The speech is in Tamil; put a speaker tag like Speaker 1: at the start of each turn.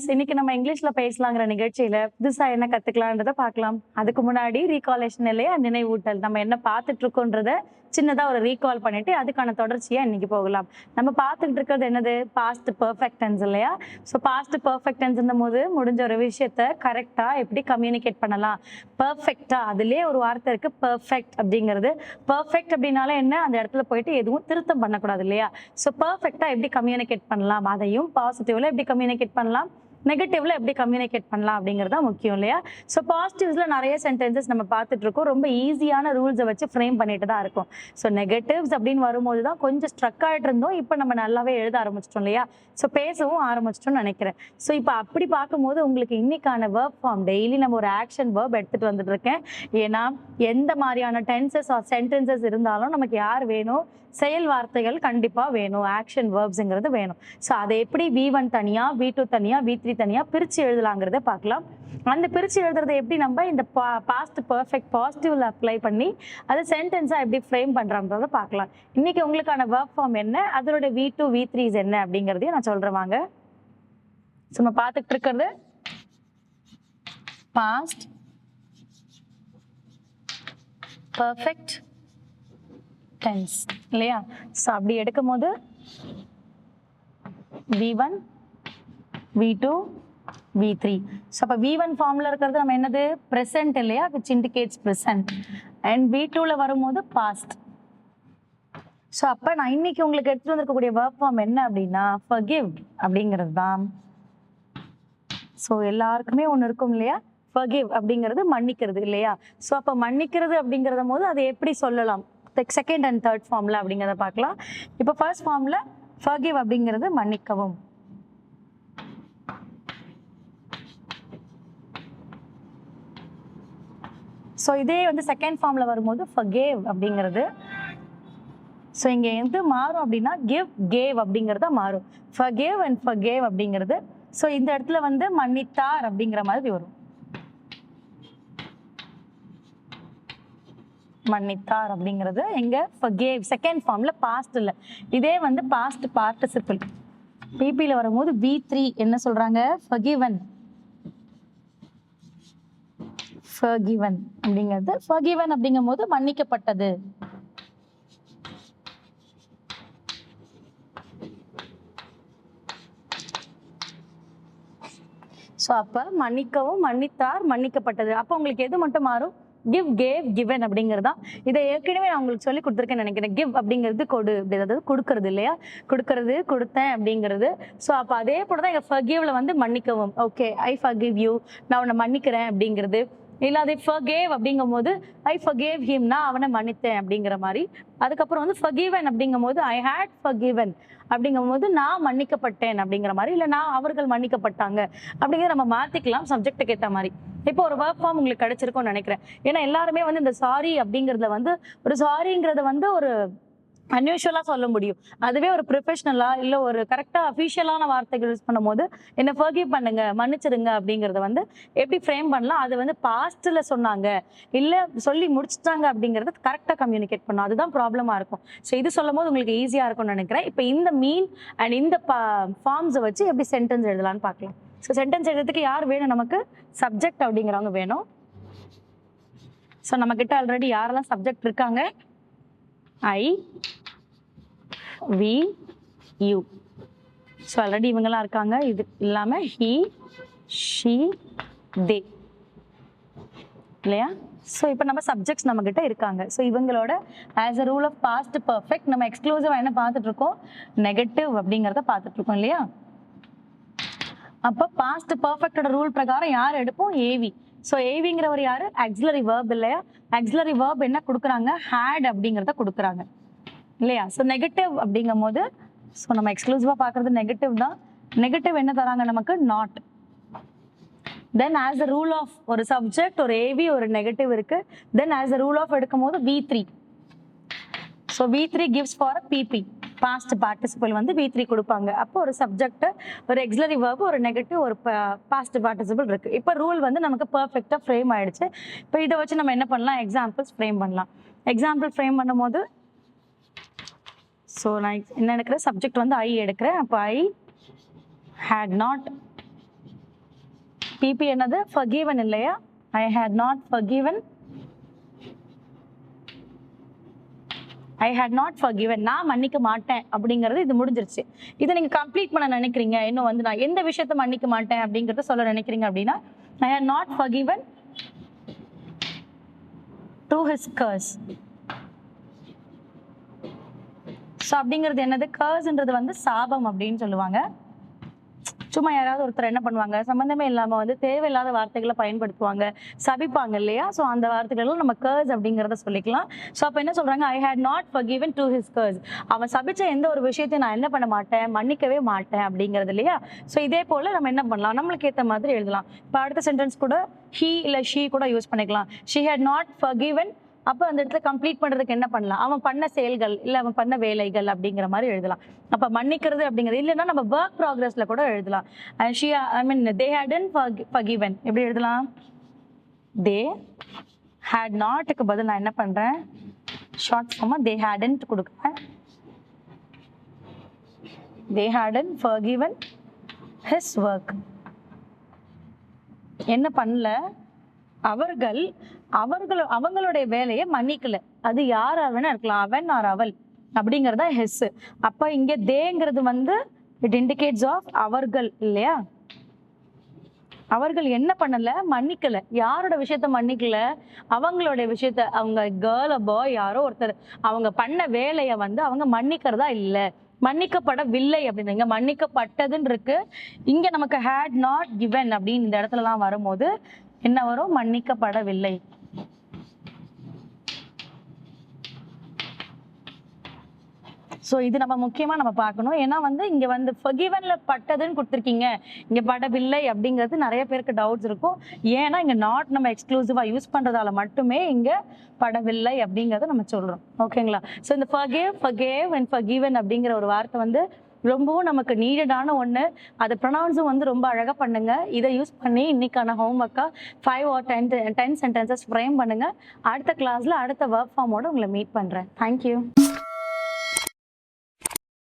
Speaker 1: ஃப்ரெண்ட்ஸ், இன்னைக்கு நம்ம இங்கிலீஷ்ல பேசலாங்கிற நிகழ்ச்சியில புதுசா என்ன கத்துக்கலான்றத பார்க்கலாம். அதுக்கு முன்னாடி ரீகாலேஷன் இல்லையா, நினைவூட்டல். நம்ம என்ன பார்த்துட்டு இருக்கோன்றத சின்னதா ஒரு ரீகால் பண்ணிட்டு அதுக்கான தொடர்ச்சியா இன்னைக்கு போகலாம். நம்ம பார்த்துட்டு இருக்கிறது என்னது? பாஸ்ட் பெர்ஃபெக்ட் டென்ஸ் இல்லையா? ஸோ பாஸ்ட் பெர்ஃபெக்ட் டென்ஸ்ன்னும் போது முடிஞ்ச ஒரு விஷயத்த கரெக்டா எப்படி கம்யூனிகேட் பண்ணலாம், பெர்ஃபெக்டா. அதுலயே ஒரு வார்த்தை இருக்கு, பெர்ஃபெக்ட் அப்படிங்கிறது. பெர்ஃபெக்ட் அப்படின்னாலே என்ன, அந்த இடத்துல போயிட்டு எதுவும் திருத்தம் பண்ணக்கூடாது இல்லையா? ஸோ பெர்ஃபெக்டா எப்படி கம்யூனிகேட் பண்ணலாம், அதையும் பாசிட்டிவ்ல எப்படி கம்யூனிகேட் பண்ணலாம், நெகட்டிவ்ல எப்படி கம்யூனிகேட் பண்ணலாம் அப்படிங்கிறது தான் முக்கியம் இல்லையா? ஸோ பாசிட்டிவ்ஸ்ல நிறைய சென்டென்சஸ் நம்ம பார்த்துட்டு இருக்கோம். ரொம்ப ஈஸியான ரூல்ஸை வச்சு ஃப்ரேம் பண்ணிட்டு தான் இருக்கும். ஸோ நெகட்டிவ்ஸ் அப்படின்னு வரும்போது தான் கொஞ்சம் ஸ்ட்ரக் ஆகிட்டு இருந்தோம். இப்போ நம்ம நல்லாவே எழுத ஆரம்பிச்சிட்டோம் இல்லையா? ஸோ பேசவும் ஆரம்பிச்சிட்டோம்னு நினைக்கிறேன். ஸோ இப்போ அப்படி பார்க்கும்போது உங்களுக்கு இன்னைக்கான வேர்ப் ஃபார்ம் டெய்லி நம்ம ஒரு ஆக்ஷன் வேர்ப் எடுத்துட்டு வந்துட்டு இருக்கேன். ஏன்னா எந்த மாதிரியான டென்சஸ் ஆர் சென்டென்சஸ் இருந்தாலும் நமக்கு யார் வேணும்? செயல் வார்த்தைகள் கண்டிப்பா வேணும், ஆக்ஷன் வேர்ப்ஸ்ங்கிறது வேணும். ஸோ அதை எப்படி V1 தனியா, V2 தனியா, V3 தனியா பிரிச்சு எழுதலாங்கிறத பார்க்கலாம். அந்த பிரிச்சு எழுதுறதை எப்படி நம்ம இந்த பாஸ்ட் பெர்ஃபெக்ட் பாசிட்டிவ்ல அப்ளை பண்ணி அதை சென்டென்ஸா எப்படி ஃப்ரேம் பண்றோம்ன்றத பார்க்கலாம். இன்னைக்கு உங்களுக்கான வேர்ப் ஃபார்ம் என்ன, அதோட V2 V3s என்ன அப்படிங்கிறதையும் நான் சொல்றேன் வாங்க. ஸோ நம்ம பார்த்துட்டு இருக்கிறது பாஸ்ட் பெர்ஃபெக்ட் டென்ஸ் இல்லையா? ஸோ அப்படி எடுக்கும் போது V1 V2 V3. ஸோ அப்போ V1 ஃபார்ம்ல இருக்கிறது நம்ம என்னது? ப்ரெசென்ட் இல்லையா, விச் இண்டிகேட்ஸ் ப்ரெசென்ட். அண்ட் V2ல வரும்போது பாஸ்ட். ஸோ அப்போ நான் இன்னைக்கு உங்களுக்கு எடுத்துட்டு வந்திருக்கக்கூடிய வேர்ப் ஃபார்ம் என்ன அப்படின்னா forgive அப்படிங்கிறது தான். ஸோ எல்லாருக்குமே ஒன்று இருக்கும் இல்லையா, forgive அப்படிங்கிறது மன்னிக்கிறது இல்லையா? ஸோ அப்போ மன்னிக்கிறது அப்படிங்கிறத போது அதை எப்படி சொல்லலாம், செகண்ட் அண்ட் தேர்ட் ஃபார்ம்ல அப்படிங்கிறத பார்க்கலாம். இப்போ ஃபர்ஸ்ட் ஃபார்ம்ல forgive அப்படிங்கிறது மன்னிக்கவும். ஸோ இதே வந்து செகண்ட் ஃபார்ம்ல வரும்போது forgave அப்படிங்கிறது. ஸோ இங்க எது மாறும் அப்படின்னா give gave அப்படிங்கிறத மாறும். forgave and forgave அப்படிங்கிறது. ஸோ இந்த இடத்துல வந்து மன்னித்தார் அப்படிங்கிற மாதிரி வரும். மன்னித்தார் அப்படிங்கிறது எங்க? forgave செகண்ட் ஃபார்ம்ல, பாஸ்ட் இல்ல. இதே வந்து பாஸ்ட் பார்ட்டிசிபிள் பிபில வரும்போது V3 என்ன சொல்றாங்க? forgiven. forgiven அப்படிங்கிறது forgiven அப்படிங்கும் போது மன்னிக்கப்பட்டது. ஸோ அப்ப மன்னிக்கவும், மன்னித்தார், மன்னிக்கப்பட்டது. அப்போ உங்களுக்கு எது மட்டும் மாறும்? give gave given அப்படிங்கிறதா. இதை ஏற்கனவே நான் உங்களுக்கு சொல்லி கொடுத்துருக்கேன்னு நினைக்கிறேன். give அப்படிங்கிறது கொடு, அதாவது கொடுக்கறது இல்லையா, கொடுக்கறது, கொடுத்தேன் அப்படிங்கிறது. ஸோ அப்போ அதே போல தான் எங்கள் forgiveல வந்து மன்னிக்கவும். ஓகே, I forgive you, நான் உன்னை மன்னிக்கிறேன் அப்படிங்கிறது. இல்லை அதை forgave அப்படிங்கும் போது I forgave him, நான் அவனை மன்னித்தேன் அப்படிங்கிற மாதிரி. அதுக்கப்புறம் வந்து forgiven அப்படிங்கும் போது I had forgiven அப்படிங்கும் போது நான் மன்னிக்கப்பட்டேன் அப்படிங்கிற மாதிரி, இல்லை நான் அவர்கள் மன்னிக்கப்பட்டாங்க அப்படிங்கிறத நம்ம மாத்திக்கலாம் சப்ஜெக்டுக்கு ஏற்ற மாதிரி. இப்போ ஒரு வேர்ப் ஃபார்ம் உங்களுக்கு கிடைச்சிருக்கும்னு நினைக்கிறேன். ஏன்னா எல்லாருமே வந்து இந்த சாரி அப்படிங்கிறத வந்து ஒரு சாரிங்கிறத வந்து ஒரு அன்யூஷுவலா சொல்ல முடியும். அதுவே ஒரு ப்ரொஃபஷனலா இல்லை ஒரு கரெக்டா அஃபிஷியலான வார்த்தைகள் யூஸ் பண்ணும் போது என்ன forgive பண்ணுங்க, மன்னிச்சிடுங்க அப்படிங்கிறத வந்து எப்படி ஃப்ரேம் பண்ணலாம், அது வந்து பாஸ்ட்ல சொன்னாங்க இல்லை சொல்லி முடிச்சிட்டாங்க அப்படிங்கிறத கரெக்டாக கம்யூனிகேட் பண்ணும். அதுதான் ப்ராப்ளமா இருக்கும். ஸோ இது சொல்லும் போது உங்களுக்கு ஈஸியா இருக்கும்னு நினைக்கிறேன். இப்போ இந்த மீன் அண்ட் இந்த ஃபார்ம்ஸை வச்சு எப்படி சென்டென்ஸ் எழுதலாம்னு பார்க்கலாம். ஸோ சென்டென்ஸ் எழுதுறதுக்கு யார் வேணும்? நமக்கு சப்ஜெக்ட் அப்படிங்கிறவங்க வேணும். ஸோ நம்ம கிட்ட ஆல்ரெடி யாரெல்லாம் சப்ஜெக்ட் இருக்காங்க? I, we, you. So already இவங்கெல்லாம் இருக்காங்க. இது இல்லாமல் he, she, they இல்லையா? ஸோ இப்போ நம்ம சப்ஜெக்ட்ஸ் நம்ம கிட்ட இருக்காங்க. ஸோ இவங்களோட as a rule of past perfect நம்ம எக்ஸ்க்ளூசிவா என்ன பார்த்துட்டு இருக்கோம்? நெகட்டிவ் அப்படிங்கிறத பார்த்துட்டு இருக்கோம் இல்லையா? அப்போ பாஸ்ட் பர்ஃபெக்டோட ரூல் பிரகாரம் யார் எடுப்போம்? ஏவி. ஸோ ஏவிங்கிறவர் யாரு? ஆக்சிலரி வேர்ப் இல்லையா? ஆக்சிலரி வேர்ப் என்ன கொடுக்குறாங்க? ஹேட் அப்படிங்கிறத கொடுக்குறாங்க இல்லையா? ஸோ நெகட்டிவ் அப்படிங்கும் போது ஸோ நம்ம எக்ஸ்க்ளூசிவா பார்க்கறது நெகட்டிவ் தான். நெகட்டிவ் என்ன தராங்க நமக்கு? Not. Then as a rule of ஒரு சப்ஜெக்ட், ஒரு ஏவி, ஒரு நெகட்டிவ் இருக்கு. Then as a rule of எடுக்கும் போது V3. So V3 gives for a PP. Past participle வந்து V3 கொடுப்பாங்க. அப்போ ஒரு சப்ஜெக்ட், ஒரு எக்ஸிலரி வேர்ப், ஒரு நெகட்டிவ், ஒரு பாஸ்ட் பார்ட்டிசிபிள் இருக்கு. இப்போ ரூல் வந்து நமக்கு பர்ஃபெக்டா ஃப்ரேம் ஆயிடுச்சு. இப்போ இதை வச்சு நம்ம என்ன பண்ணலாம்? எக்ஸாம்பிள்ஸ் ஃப்ரேம் பண்ணலாம். எக்ஸாம்பிள் ஃப்ரேம் பண்ணும்போது ஸோ நான் என்ன எடுக்கிறேன்? சப்ஜெக்ட் வந்து I எடுக்கிறேன். அப்போ I had not PP என்னது? forgiven இல்லையா? I had not forgiven. I had not forgiven. நான் மன்னிக்க மாட்டேன் அப்படிங்கிறது இது முடிஞ்சிருச்சு. இதை நீங்க கம்ப்ளீட் பண்ண நினைக்கிறீங்க, இன்னும் வந்து நான் எந்த விஷயத்த மன்னிக்க மாட்டேன் அப்படிங்கறத சொல்ல நினைக்கிறீங்க அப்படின்னா I had not forgiven to his curse. So அப்படிங்கிறது என்னது? கர்ஸ்ன்றது வந்து சாபம் அப்படின்னு சொல்லுவாங்க. சும்மா யாராவது ஒருத்தர் என்ன பண்ணுவாங்க, சம்மந்தமே இல்லாம வந்து தேவையில்லாத வார்த்தைகளை பயன்படுத்துவாங்க, சபிப்பாங்க இல்லையா? ஸோ அந்த வார்த்தைகளும் நம்ம கர்ஸ் அப்படிங்கிறத சொல்லிக்கலாம். ஸோ அப்போ என்ன சொல்றாங்க? I hate not forgiven to his curse. அவன் சபிச்ச எந்த ஒரு விஷயத்தையும் நான் என்ன பண்ண மாட்டேன், மன்னிக்கவே மாட்டேன் அப்படிங்கிறது இல்லையா? ஸோ இதே போல நம்ம என்ன பண்ணலாம், நம்மளுக்கு ஏற்ற மாதிரி எழுதலாம். இப்போ அடுத்த சென்டென்ஸ் கூட he இல்லை she கூட யூஸ் பண்ணிக்கலாம். she had not forgiven. அப்போ அந்த இடத்துல கம்ப்ளீட் பண்றதுக்கு என்ன பண்ணலாம்? அவன் பண்ண செயல்கள் இல்லை அவன் பண்ண வேலைகள் அப்படிங்கிற மாதிரி எழுதலாம். அப்போ மன்னிக்கிறது அப்படிங்கிறது இல்லைன்னா நம்ம ஒர்க் ப்ராக்ரஸ்ல கூட எழுதலாம். they hadn't forgiven. எப்படி எழுதலாம்? they had notக்கு பதில் நான் என்ன பண்றேன், ஷார்ட் ஃபார்மா they hadn't கொடுக்குறேன். they hadn't forgiven his work. என்ன பண்ணல? அவங்களுடைய வேலையை மன்னிக்கல. அது யாரா வேணா இருக்கலாம், அவன் ஆர் அவள் அப்படிங்கறதா ஹெஸ். அப்ப இங்க தேங்கிறது வந்து இட் இண்டிகேட்ஸ் ஆஃப் அவர்கள் இல்லையா? அவர்கள் என்ன பண்ணல? மன்னிக்கல. யாரோட விஷயத்த மன்னிக்கல? அவங்களுடைய விஷயத்த, அவங்க கேர்ள் பாய் யாரோ ஒருத்தர் அவங்க பண்ண வேலையை வந்து அவங்க மன்னிக்கிறதா இல்லை, மன்னிக்கப்படவில்லை அப்படின்னு. இங்க மன்னிக்கப்பட்டதுன்னு இருக்கு, இங்க நமக்கு had not given அப்படின்னு இந்த இடத்துலலாம் வரும்போது என்ன வரும்? மன்னிக்கப்படவில்லை. ஸோ இது நம்ம முக்கியமா நம்ம பார்க்கணும். ஏன்னா வந்து இங்க வந்து forgivenல பட்டதுன்னு கொடுத்துருக்கீங்க, இங்க படவில்லை அப்படிங்கிறது நிறைய பேருக்கு டவுட்ஸ் இருக்கும். ஏன்னா இங்க நாட் நம்ம எக்ஸ்க்ளூசிவா யூஸ் பண்றதால மட்டுமே இங்க படவில்லை அப்படிங்கறத நம்ம சொல்றோம். ஓகேங்களா? ஸோ இந்த forgave and forgiven அப்படிங்கிற ஒரு வார்த்தை வந்து ரொம்பவும் நமக்கு நீடடான ஒன்று. அதை ப்ரொனவுன்ஸும் வந்து ரொம்ப அழகாக பண்ணுங்க. இதை யூஸ் பண்ணி இன்னைக்கான ஹோம்ஒர்க்காக 5 or 10 சென்டென்சஸ் ஃப்ரேம் பண்ணுங்க. அடுத்த கிளாஸ்ல அடுத்த ஒர்க் ஃபார்மோட உங்களை மீட் பண்றேன். தேங்க்யூ.